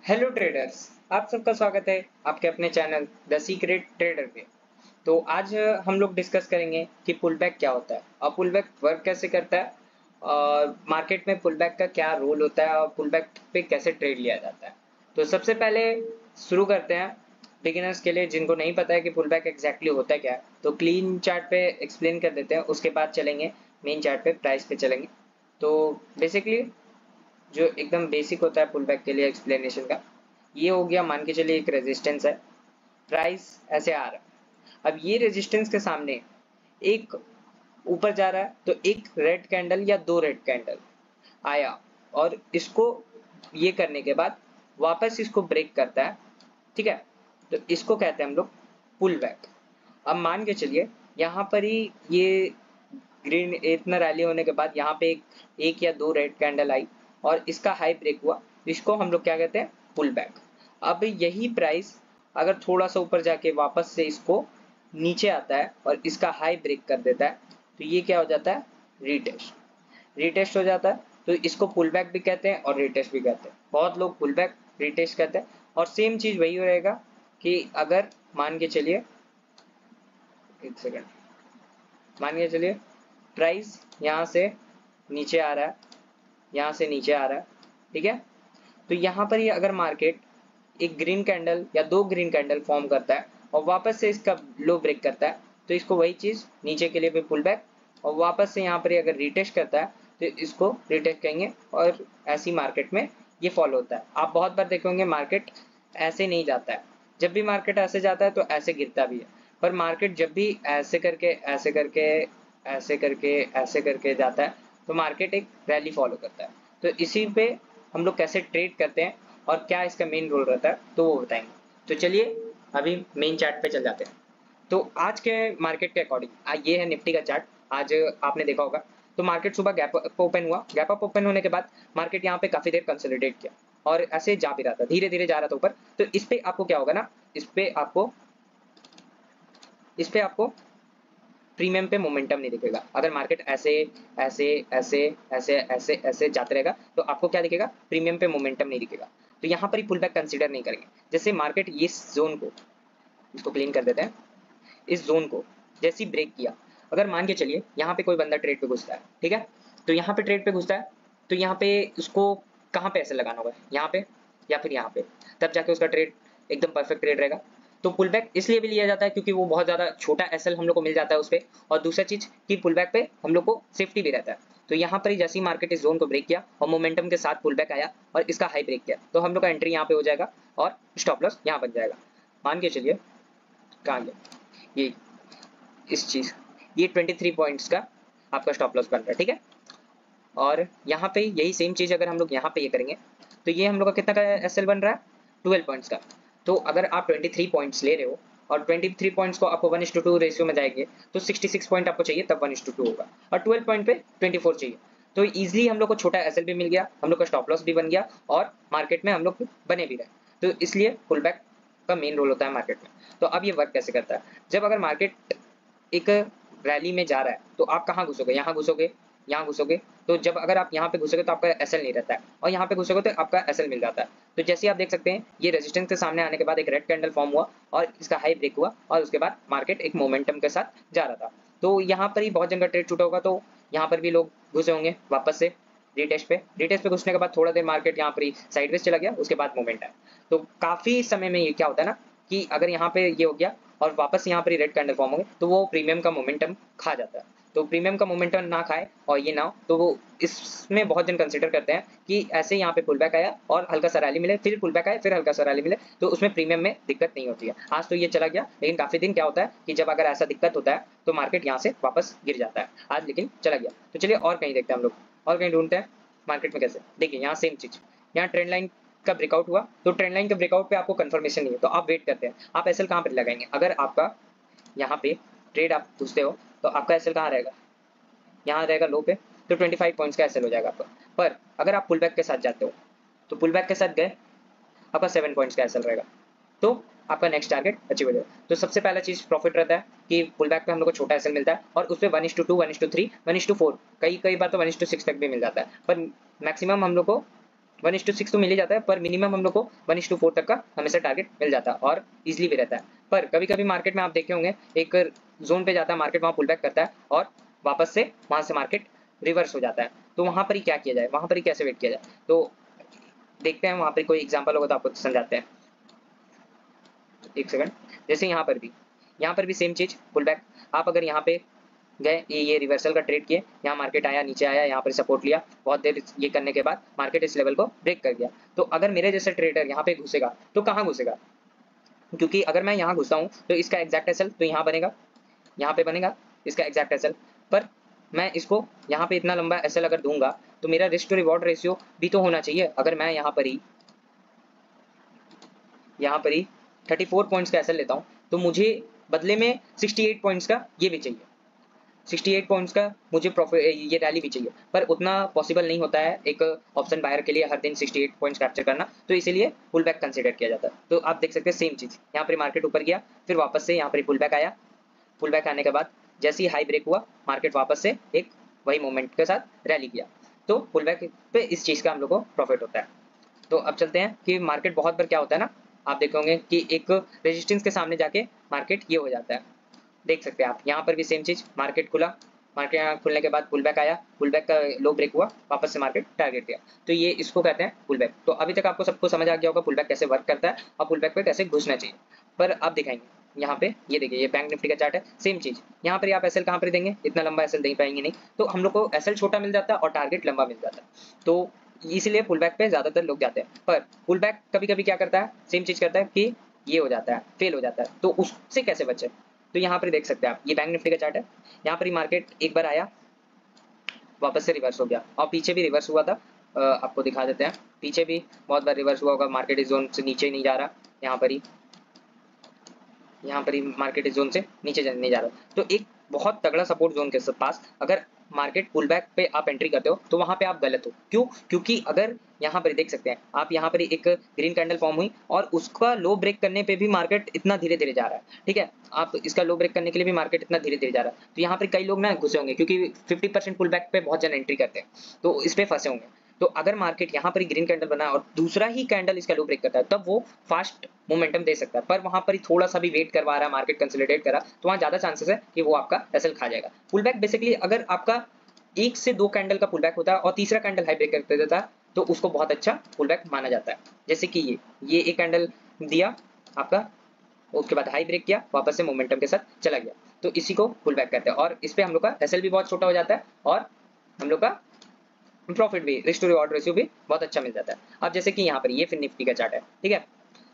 Hello traders. आप सबका स्वागत है आपके अपने चैनल द सीक्रेट ट्रेडर पे। तो आज हम लोग डिस्कस करेंगे कि पुल बैक क्या होता है और पुल बैक वर्क कैसे करता है और मार्केट में पुल बैक का क्या रोल होता है और पुल बैक पे कैसे ट्रेड लिया जाता है। तो सबसे पहले शुरू करते हैं बिगिनर्स के लिए जिनको नहीं पता है कि पुल बैक एग्जैक्टली होता है क्या है, तो क्लीन चार्ट पे एक्सप्लेन कर देते हैं, उसके बाद चलेंगे मेन चार्ट पे, प्राइस पे चलेंगे। तो बेसिकली जो एकदम बेसिक होता है पुल बैक के लिए एक्सप्लेनेशन का, ये हो गया। मान के चलिए एक रेजिस्टेंस है, प्राइस ऐसे आ रहा है। अब ये रेजिस्टेंस के सामने एक ऊपर जा रहा है, तो एक रेड कैंडल या दो रेड कैंडल आया और इसको ये करने के बाद वापस इसको ब्रेक करता है, ठीक है। तो इसको कहते हैं हम लोग पुल बैक। अब मान के चलिए यहाँ पर ही ये ग्रीन इतना रैली होने के बाद यहाँ पे एक या दो रेड कैंडल आई और इसका हाई ब्रेक हुआ, इसको हम लोग क्या कहते हैं, पुल बैक। अब यही प्राइस अगर थोड़ा सा ऊपर जाके वापस से इसको नीचे आता है और इसका हाई ब्रेक कर देता है, तो ये क्या हो जाता है, रीटेस्ट। रीटेस्ट हो जाता है, तो इसको पुल बैक भी कहते हैं और रीटेस्ट भी कहते हैं। बहुत लोग पुल बैक रीटेस्ट कहते हैं। और सेम चीज वही रहेगा कि अगर मान के चलिए, एक सेकेंड, मान के चलिए प्राइस यहाँ से नीचे आ रहा है, यहाँ से नीचे आ रहा है, ठीक है। तो यहाँ पर ही अगर मार्केट एक ग्रीन कैंडल या दो ग्रीन कैंडल फॉर्म करता है और वापस से इसका लो ब्रेक करता है, तो इसको वही चीज नीचे के लिए भी पुल बैक, और वापस से यहाँ पर अगर रिटेस्ट करता है तो इसको रिटेस्ट कहेंगे। और ऐसी मार्केट में ये फॉलो होता है। आप बहुत बार देखेंगे मार्केट ऐसे नहीं जाता है, जब भी मार्केट ऐसे जाता है तो ऐसे गिरता भी है, पर मार्केट जब भी ऐसे करके ऐसे करके ऐसे करके ऐसे करके जाता है तो मार्केट एक रैली फॉलो करता है। तो इसी पे हम लोग कैसे ट्रेड करते हैं और क्या इसका मेन रोल रहता है तो वो बताएंगे। तो चलिए अभी मेन चार्ट पे चल जाते हैं। तो आज के मार्केट के अकॉर्डिंग ये है निफ्टी का चार्ट। आज आपने देखा होगा तो मार्केट सुबह गैप अप ओपन हुआ, गैप अप ओपन होने के बाद मार्केट यहाँ पे काफी देर कंसोलिडेट किया और ऐसे जा भी रहा था, धीरे धीरे जा रहा था ऊपर। तो इस पे आपको क्या होगा ना, इस पे आपको प्रीमियम पे मोमेंटम नहीं दिखेगा। अगर मार्केट ऐसे ऐसे ऐसे ऐसे ऐसे ऐसे जाते रहेगा तो आपको क्या दिखेगा, प्रीमियम पे मोमेंटम नहीं दिखेगा। तो यहाँ पर ही पुल बैक कंसीडर नहीं करेंगे। जैसे मार्केट इस जोन को, इसको क्लीन कर देते हैं, इस जोन को जैसे ही ब्रेक किया, अगर मान के चलिए यहाँ पे कोई बंदा ट्रेड पे घुसता है, ठीक है। तो यहाँ पे ट्रेड पे घुसता है, तो यहाँ पे उसको कहाँ पे ऐसे लगाना होगा, यहाँ पे या फिर यहाँ पे, तब जाके उसका ट्रेड एकदम परफेक्ट ट्रेड रहेगा। तो पुल बैक इसलिए भी लिया जाता है क्योंकि वो बहुत ज्यादा छोटा एसएल हम लोग को मिल जाता है उस पे। और दूसरा चीज कि पुल बैक पे हम लोग को सेफ्टी भी रहता है। तो यहाँ पर ही जैसे ही मार्केट इस जोन को ब्रेक किया और मोमेंटम के साथ पुल बैक आया और इसका हाई ब्रेक किया, तो हम लोग का एंट्री यहाँ पे हो जाएगा और स्टॉप लॉस यहाँ बन जाएगा। मान के चलिए कहाँ गया ये, इस चीज, ये 23 पॉइंट्स का आपका स्टॉप लॉस बन रहा है, ठीक है। और यहाँ पे यही सेम चीज अगर हम लोग यहाँ पे ये करेंगे तो ये हम लोग का कितना का एसएल बन रहा है, 12 पॉइंट्स का। तो अगर आप 23 पॉइंट्स ले रहे हो और 23 पॉइंट्स को आपको 1:2 रेशियो में जाएंगे तो 66 पॉइंट आपको चाहिए, तब 1:2 होगा। और 12 पॉइंट पे 24 चाहिए, तो इजीली हम लोग को छोटा एसएल भी मिल गया, हम लोग का स्टॉप लॉस भी बन गया और मार्केट में हम लोग बने भी रहे। तो इसलिए पुल बैक का मेन रोल होता है मार्केट में। तो अब ये वर्क कैसे करता है, जब अगर मार्केट एक रैली में जा रहा है तो आप कहाँ घुसोगे, यहाँ घुसोगे, यहाँ घुसोगे। तो जब अगर आप यहाँ पे घुसोगे तो आपका एसएल नहीं रहता है और यहाँ पे घुसोगे तो आपका एसएल मिल जाता है। तो जैसे आप देख सकते हैं ये रेजिस्टेंस के सामने आने के बाद एक रेड कैंडल फॉर्म हुआ और इसका हाई ब्रेक हुआ और उसके बाद मार्केट एक मोमेंटम के साथ जा रहा था। तो यहाँ पर ही बहुत जन का ट्रेड छूटा होगा, तो यहाँ पर भी लोग घुसे होंगे वापस से रिटेस्ट पे घुसने के बाद थोड़ा देर मार्केट यहाँ पर ही साइडवेज चला गया, उसके बाद मोमेंट आया। तो काफी समय में ये क्या होता है ना कि अगर यहाँ पे ये हो गया और वापस यहाँ पर रेड कैंडल फॉर्म हो गए तो वो प्रीमियम का मोमेंटम खा जाता है। तो प्रीमियम का मोमेंटम ना खाए और ये ना हो, तो वो इसमें बहुत जन कंसीडर करते हैं कि ऐसे यहाँ पे पुल बैक आया और हल्का सा रैली मिले, फिर पुल बैक आए, फिर हल्का सा रैली मिले, तो उसमें प्रीमियम में दिक्कत नहीं होती है। आज तो ये चला गया, लेकिन काफी दिन क्या होता है कि जब अगर ऐसा दिक्कत होता है तो मार्केट यहाँ से वापस गिर जाता है। आज लेकिन चला गया। तो चलिए और कहीं देखते हैं हम लोग, और कहीं ढूंढते हैं मार्केट में कैसे। देखिए यहाँ सेम चीज, यहाँ ट्रेंड लाइन का ब्रेकआउट हुआ, तो ट्रेंड लाइन के ब्रेकआउट पे आपको कंफर्मेशन नहीं है तो आप वेट करते हैं। आप एसएल कहाँ पर लगाएंगे, अगर आपका यहाँ पे ट्रेड आप घुसते हो तो आपका एसएल कहाँ रहेगा, यहाँ रहेगा लो पे, तो 25 पॉइंट्स का एसएल हो जाएगा आपका। पर अगर आप पुल बैक के साथ जाते हो तो पुल बैक के साथ गए, आपका 7 पॉइंट्स का एसएल रहेगा, तो आपका नेक्स्ट टारगेट अचीव हो जाएगा। तो सबसे पहला चीज प्रॉफिट रहता है कि पुल बैक पे हम लोग को छोटा एसएल मिलता है और उस पर 1:2 1:3 1:4 कई कई बार तो 1:6 तक भी मिल जाता है, पर मैक्सिमम हम लोग को 1:6 तो मिल ही जाता है, पर मिनिमम हम लोग को 1:4 तक का हमेशा टारगेट मिल जाता है और इजीली भी रहता है। पर कभी कभी मार्केट में आप देखे होंगे एक जोन पे जाता है मार्केट, वहाँ पुल बैक करता है और वापस से वहाँ से मार्केट रिवर्स हो जाता है। तो वहाँ पर ही क्या किया जाए, वहाँ पर ही कैसे वेट किया जाए, तो देखते हैं वहाँ पर कोई एग्जाम्पल होगा तो आपको समझाते हैं। एक सेकंड। जैसे यहाँ पर भी सेम चीज पुल बैक। आप अगर यहाँ पे गए, ये रिवर्सल का ट्रेड किए, यहाँ मार्केट आया, नीचे आया, यहाँ पर सपोर्ट लिया, बहुत देर ये करने के बाद मार्केट इस लेवल को ब्रेक कर गया। तो अगर मेरे जैसे ट्रेडर यहाँ पे घुसेगा तो कहाँ घुसेगा, क्योंकि अगर मैं यहाँ घुसता हूँ तो इसका एग्जैक्ट एसएल तो यहाँ बनेगा, यहाँ पे बनेगा इसका एग्जैक्ट एसएल। पर मैं इसको यहाँ पे इतना लंबा एसएल अगर दूंगा तो मेरा रिस्क टू रिवॉर्ड रेशियो भी तो होना चाहिए। अगर मैं यहाँ पर ही 34 पॉइंट्स का एसएल लेता हूँ तो मुझे बदले में 68 पॉइंट्स का ये भी चाहिए, 68 पॉइंट्स का मुझे प्रॉफिट, ये रैली भी चाहिए। पर उतना पॉसिबल नहीं होता है एक ऑप्शन बायर के लिए हर दिन 68 पॉइंट्स कैप्चर करना, तो इसीलिए पुल बैक कंसिडर किया जाता है। तो आप देख सकते हैं सेम चीज़, यहाँ पर मार्केट ऊपर गया, फिर वापस से यहाँ पर पुल बैक आया, पुल बैक आने के बाद जैसे ही हाई ब्रेक हुआ मार्केट वापस से एक वही मोमेंट के साथ रैली किया। तो पुल बैक पे इस चीज़ का हम लोग को प्रॉफिट होता है। तो अब चलते हैं कि मार्केट बहुत बार क्या होता है ना, आप देखोगे कि एक रेजिस्टेंस के सामने जाके मार्केट ये हो जाता है। देख सकते हैं आप यहाँ पर भी सेम चीज, मार्केट खुला, मार्केट यहाँ खुलने के बाद पुल बैक आया, पुल बैक का लो ब्रेक हुआ, वापस से मार्केट टारगेट दिया। तो ये इसको कहते हैं पुल बैक। तो अभी तक आपको सबको समझ आ गया होगा पुल बैक कैसे वर्क करता है और पुल बैक पे कैसे घुसना चाहिए। पर अब दिखाएंगे यहाँ पे, ये देखिए ये बैंक निफ्टी का चार्ट है, सेम चीज यहाँ पर आप एसएल कहाँ पर देंगे, इतना लंबा एसएल दे पाएंगे नहीं, तो हम लोग को एसएल छोटा मिल जाता है और टारगेट लंबा मिल जाता है। तो इसीलिए पुल बैक पे ज्यादातर लोग जाते हैं। पर पुल बैक कभी कभी क्या करता है, सेम चीज करता है कि ये हो जाता है, फेल हो जाता है। तो उससे कैसे बचे, तो यहाँ पर देख सकते हैं आप, ये बैंक निफ्टी का चार्ट है, यहाँ पर ही मार्केट एक बार आया, वापस से रिवर्स हो गया और पीछे भी रिवर्स हुआ था। आपको दिखा देते हैं, पीछे भी बहुत बार रिवर्स हुआ होगा, मार्केट इस जोन से नीचे नहीं जा रहा, यहाँ पर ही मार्केट इस जोन से नीचे नहीं जा रहा। तो एक बहुत तगड़ा सपोर्ट जोन के पास अगर मार्केट पुल बैक पे आप एंट्री करते हो तो वहां पे आप गलत हो। क्यों, क्योंकि अगर यहाँ पर देख सकते हैं आप, यहाँ पर एक ग्रीन कैंडल फॉर्म हुई और उसका लो ब्रेक करने पे भी मार्केट इतना धीरे धीरे जा रहा है। ठीक है, आप इसका लो ब्रेक करने के लिए भी मार्केट इतना धीरे धीरे जा रहा है। तो यहाँ पर कई लोग ना घुसे होंगे क्योंकि 50% पुल बैक पे बहुत जन एंट्री करते हैं, तो इस पे फंसे होंगे। तो अगर मार्केट यहाँ पर ग्रीन कैंडल बना और दूसरा ही कैंडल इसका लो ब्रेक करता है तब वो फास्ट मोमेंटम दे सकता है। पर वहां पर ही थोड़ा सा भी वेट करवा रहा है, मार्केट कंसोलिडेट करा, तो वहां ज्यादा चांसेस है कि वो आपका एसएल खा जाएगा। पुल बैक बेसिकली अगर आपका 1 से 2 कैंडल का पुल बैक होता है और तीसरा कैंडल हाई ब्रेक कर देता है तो उसको बहुत अच्छा पुल बैक माना जाता है। जैसे कि ये एक कैंडल दिया आपका, उसके बाद हाई ब्रेक किया, वापस से मोमेंटम के साथ चला गया, तो इसी को पुल बैक कहते हैं। और इस पे हम लोग का एसएल भी बहुत छोटा हो जाता है और हम लोग का प्रॉफिट भी, रिस्क टू रिवॉर्ड रेशियो भी बहुत अच्छा मिल जाता है। अब जैसे कि यहाँ पर ये फिर निफ्टी का चार्ट है, ठीक है।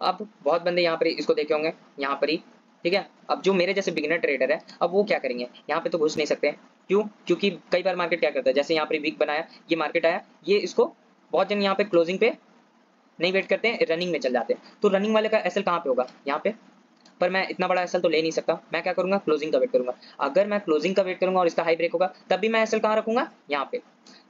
अब बहुत बंदे यहाँ पर इसको देखे होंगे, यहाँ पर ही, ठीक है। अब जो मेरे जैसे बिगिनर ट्रेडर है, अब वो क्या करेंगे, यहाँ पे तो घुस नहीं सकते। क्यों, क्योंकि कई बार मार्केट क्या करता है, जैसे यहाँ पर वीक बनाया, ये मार्केट आया, ये इसको बहुत जन यहाँ पे क्लोजिंग पे नहीं वेट करते हैं, रनिंग में चल जाते हैं। तो रनिंग वाले का एसएल कहाँ पे होगा, यहाँ पे। पर मैं इतना बड़ा एसएल तो ले नहीं सकता, मैं क्या करूंगा, क्लोजिंग का वेट करूंगा। अगर मैं क्लोजिंग का वेट करूंगा और इसका हाई ब्रेक होगा तब भी मैं एसएल कहाँ रखूंगा, यहाँ पे।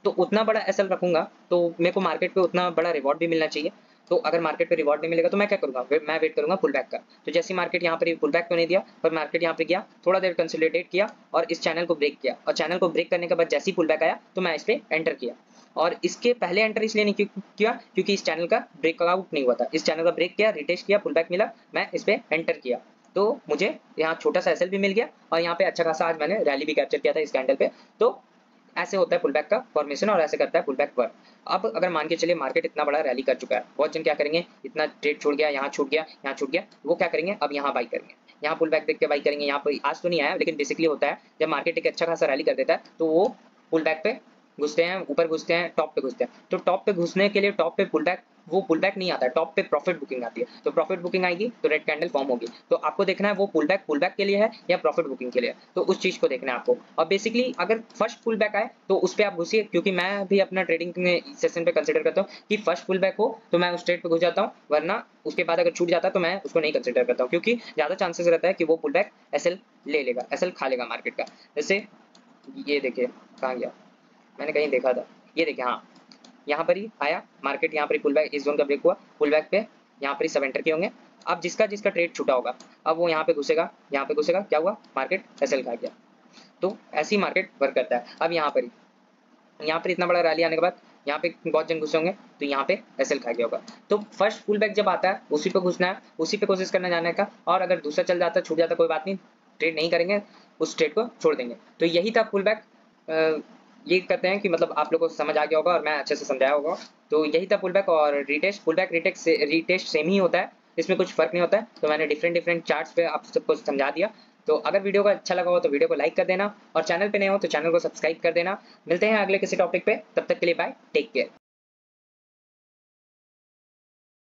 तो उतना बड़ा एसएल रखूंगा तो मेरे को मार्केट पे उतना बड़ा रिवॉर्ड भी मिलना चाहिए। तो अगर मार्केट पे रिवॉर्ड नहीं मिलेगा तो मैं क्या करूंगा, मैं वेट करूंगा पुल बैक का। तो जैसे मार्केट यहाँ पर पुल बैक तो नहीं दिया, पर मार्केट यहाँ पे गया, थोड़ा देर कंसोलिडेट किया और इस चैनल को ब्रेक किया, और चैनल को ब्रेक करने के बाद जैसे ही पुल बैक आया तो मैं इस पे एंटर किया। और इसके पहले एंटर इसलिए नहीं किया क्योंकि इस चैनल का ब्रेकआउट नहीं हुआ था, इस चैनल का ब्रेक किया, रिटेस्ट किया, पुल बैक मिला, मैं इस पे एंटर किया, तो मुझे यहाँ छोटा सा एसएल भी मिल गया और यहाँ पे अच्छा खासा आज मैंने रैली भी कैप्चर किया था इस कैंडल पे। तो ऐसे होता है पुल बैक का फॉर्मेशन और ऐसे करता है पुल बैक वर्क। अब अगर मान के चलिए मार्केट इतना बड़ा रैली कर चुका है, बहुत जन क्या करेंगे, इतना ट्रेड छोड़ गया, यहाँ छूट गया, यहाँ छूट गया, वो क्या करेंगे, अब यहाँ बाई करेंगे, यहाँ पुल बैक देख के बाई करेंगे। यहाँ पर आज तो नहीं आया लेकिन बेसिकली होता है जब मार्केट एक अच्छा खासा रैली कर देता है तो वो पुल बैक पे घुसते हैं, ऊपर घुसते हैं, टॉप पे घुसते हैं। तो टॉप पे घुसने के लिए टॉप पे पुल बैक, वो पुल बैक नहीं आता है, टॉप पे प्रॉफिट बुकिंग आती है। तो प्रॉफिट बुकिंग आएगी तो रेड कैंडल फॉर्म होगी। तो आपको देखना है वो पुल बैक के लिए है या प्रॉफिट बुकिंग के लिए है, तो उस चीज को देखना है आपको। और बेसिकली अगर फर्स्ट पुल बैक आए तो उस पर आप घुसिए, क्योंकि मैं भी अपना ट्रेडिंग सेशन पे कंसिडर करता हूँ कि फर्स्ट पुल बैक हो तो मैं उस ट्रेड पे घुस जाता हूँ, वरना उसके बाद अगर छूट जाता है तो मैं उसको नहीं कंसिडर करता हूँ, क्योंकि ज्यादा चांसेस रहता है कि वो पुल बैक एसएल ले लेगा, एसएल खा लेगा मार्केट का। जैसे ये देखिए कहाँ गया, मैंने कहीं देखा था, ये देखिए, हाँ यहाँ पर ही आया मार्केट, यहाँ पर पुल बैक, इस जोन का ब्रेक हुआ, पुल बैक पे यहाँ पर ही सब एंटर किए होंगे। अब जिसका जिसका ट्रेड छूटा होगा अब वो यहाँ पे घुसेगा, यहाँ पे घुसेगा, क्या हुआ, मार्केट एसएल खा गया। तो ऐसी मार्केट वर्क करता है। अब यहाँ पर इतना बड़ा रैली आने के बाद यहाँ पे बहुत जन घुसे होंगे तो यहाँ पे एसएल खा गया होगा। तो फर्स्ट पुल बैक जब आता है उसी पे घुसना है, उसी पे कोशिश करना जाने का, और अगर दूसरा चल जाता है छूट जाता है कोई बात नहीं, ट्रेड नहीं करेंगे, उस ट्रेड को छोड़ देंगे। तो यही था पुल बैक। ये कहते हैं कि मतलब आप लोगों को समझ आ गया होगा और मैं अच्छे से समझाया होगा। तो यही था पुल बैक और retest. Pull back retest same ही होता है, इसमें कुछ फर्क नहीं होता है। तो मैंने डिफरेंट चार्ट्स पे आप सबको समझा दिया। तो अगर वीडियो को अच्छा लगा हो तो वीडियो को लाइक कर देना, और चैनल पे नए हो तो चैनल को सब्सक्राइब कर देना। मिलते हैं अगले किसी टॉपिक पे, तब तक के लिए बाय, टेक केयर।